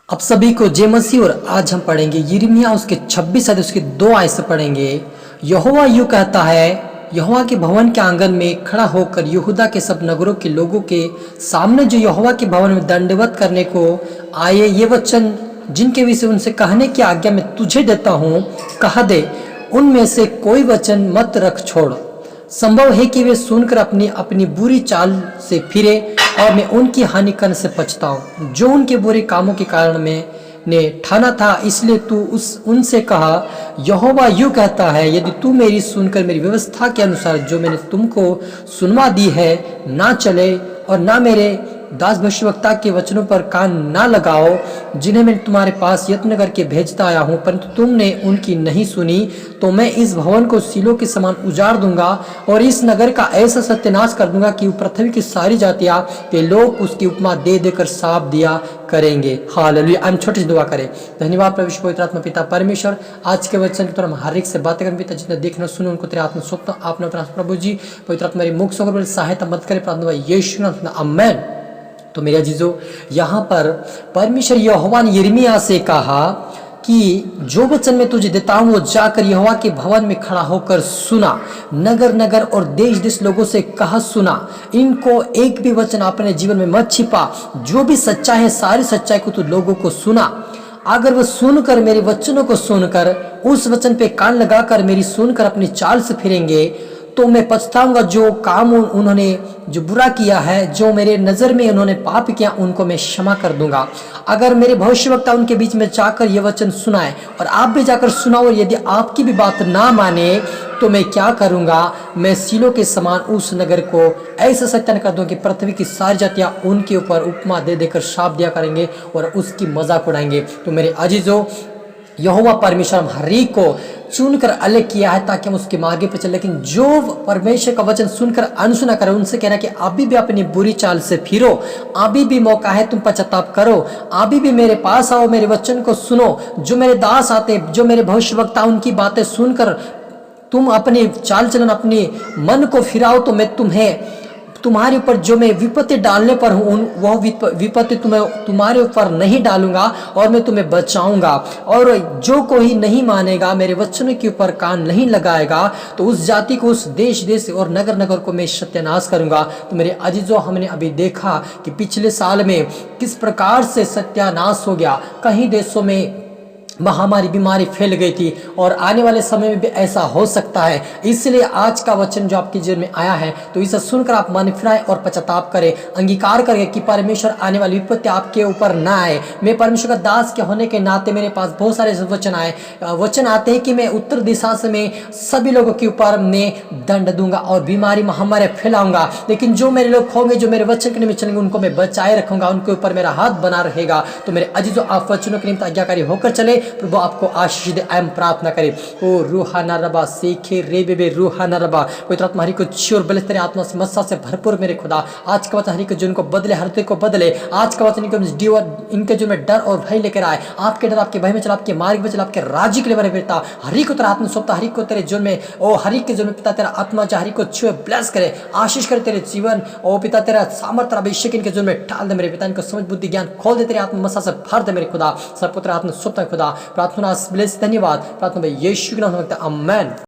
आप सभी को जय मसीह। और आज हम पढ़ेंगे यिर्मयाह उसके 26 अध्याय उसके 2 आयत से पढ़ेंगे। यहोवा यूं कहता है, यहोवा के भवन के आंगन में खड़ा होकर यहूदा के सब नगरों के लोगों के सामने जो यहोवा के भवन में दंडवत करने को आए, ये वचन जिनके विषय उनसे कहने की आज्ञा मैं तुझे देता हूँ, कह दे, उनमें से कोई वचन मत रख छोड़। संभव है कि वे सुनकर अपनी अपनी बुरी चाल से फिरे और मैं उनकी हानि करने से पछताऊं, जो उनके बुरे कामों के कारण मैंने ठाना था। इसलिए तू उनसे कहा, यहोवा यूं कहता है, यदि तू मेरी सुनकर मेरी व्यवस्था के अनुसार जो मैंने तुमको सुनवा दी है ना चले और ना मेरे दास भविष्यवक्ता के वचनों पर कान ना लगाओ, जिन्हें मैं तुम्हारे पास यत्न करके भेजता आया हूँ, परंतु तुमने उनकी नहीं सुनी, तो मैं इस भवन को सीलों के समान उजाड़ दूंगा और इस नगर का ऐसा सत्यानाश कर दूंगा कि पृथ्वी की सारी जातियां के लोग उसकी उपमा दे देकर साफ दिया करेंगे। हालेलुया। हम छोटी सी दुआ करें। धन्यवाद प्रभु पवित्र आत्मा पिता परमेश्वर, आज के वचन की तरह हम हर एक से बातें करें पिता, जितने देखना सुनो उनको तेरे आत्मा सौंपता आपने प्रभु जी। पवित्र आत्मा मेरी मुख से सहायता मत करे, प्रार्थना यीशु नाम में आमीन। तो मेरे अजीजों, यहाँ पर परमेश्वर यहोवा ने यिर्मयाह से कहा कि जो वचन मैं तुझे देता हूँ वो जाकर यहोवा के भवन में खड़ा होकर सुना, नगर नगर और देश देश लोगों से कहा सुना, इनको एक भी वचन अपने जीवन में मत छिपा, जो भी सच्चाई है सारी सच्चाई को तू लोगों को सुना। अगर वो सुनकर मेरे वचनों को सुनकर उस वचन पे कान लगाकर मेरी सुनकर अपनी चाल से फिरेंगे तो मैं पछताऊंगा। जो काम उन्होंने जो बुरा किया है, जो मेरे नज़र में उन्होंने पाप किया, उनको मैं क्षमा कर दूंगा। अगर मेरे भविष्यवक्ता उनके बीच में जाकर ये वचन सुनाए और आप भी जाकर सुनाओ, और यदि आपकी भी बात ना माने तो मैं क्या करूंगा, मैं सीलों के समान उस नगर को ऐसा सत्यान कर दूंगा कि पृथ्वी की सारी जातियां उनके ऊपर उपमा दे देकर शाप दिया करेंगे और उसकी मजाक उड़ाएंगे। तो मेरे अजीजों, यहोवा परमेश्वर हम हर एक को चुनकर अलग किया है ताकि हम उसके मार्ग पे चले, लेकिन जो परमेश्वर का वचन सुनकर अनसुना करे उनसे कहना कि अभी भी अपनी बुरी चाल से फिरो, अभी भी मौका है, तुम पश्चाताप करो, अभी भी मेरे पास आओ, मेरे वचन को सुनो। जो मेरे दास आते, जो मेरे भविष्यवक्ता, उनकी बातें सुनकर तुम अपने चाल चलन अपने मन को फिराओ, तो मैं तुम्हारे ऊपर जो मैं विपत्ति डालने पर हूँ वह विपत्ति तुम्हारे ऊपर नहीं डालूंगा और मैं तुम्हें बचाऊंगा। और जो कोई नहीं मानेगा, मेरे वचनों के ऊपर कान नहीं लगाएगा, तो उस जाति को, उस देश देश और नगर नगर को मैं सत्यानाश करूंगा। तो मेरे अजीजों, हमने अभी देखा कि पिछले साल में किस प्रकार से सत्यानाश हो गया। कई देशों में महामारी बीमारी फैल गई थी और आने वाले समय में भी ऐसा हो सकता है। इसलिए आज का वचन जो आपके जीवन में आया है, तो इसे सुनकर आप मन फिराएं और पश्चाताप करें, अंगीकार करें कि परमेश्वर आने वाली विपत्ति आपके ऊपर ना आए। मैं परमेश्वर का दास के होने के नाते मेरे पास बहुत सारे वचन आते हैं कि मैं उत्तर दिशा से मैं सभी लोगों के ऊपर मैं दंड दूंगा और बीमारी महामारी फैलाऊंगा, लेकिन जो मेरे लोग होंगे, जो मेरे वचन के निमित्त चलेंगे, उनको मैं बचाए रखूंगा, उनके ऊपर मेरा हाथ बना रहेगा। तो मेरे अजीजों, आप वचनों के निमित्त आज्ञाकारी होकर चले। प्रभु आपको आशीष दे। हम प्रार्थना करें। ओ रूहाना रबा सेखे रे बेबे रूहाना रबा, पवित्र आत्मा हरि को छू और बले तेरे आत्मा से मस्सा से भरपूर मेरे खुदा। आज का वचन हरि को जिनको बदले, हृदय को बदले। आज का वचन इनके जो में डर और भय लेकर आए, आपके डर आपके भय में चला, आपके मार्ग में चला, आपके राज्य के लिए बने बेटा। हरि को तेरा आत्मा सौंपता, हरि को तेरे जीवन में, ओ हरि के जीवन में पिता तेरा आत्मा जा हरि को छुए, ब्लेस करे, आशीष करे तेरे जीवन। ओ पिता तेरा सामर्थ्य अभिषेक इनके जीवन में डाल दे मेरे पिता, इनको समझ बुद्धि ज्ञान खोल दे, तेरे आत्मा मस्सा से भर दे मेरे खुदा। सब पुत्र आत्मा सौंपता खुदा। प्रार्थना धन्यवाद, प्रार्थना यीशु के नाम में, आमीन।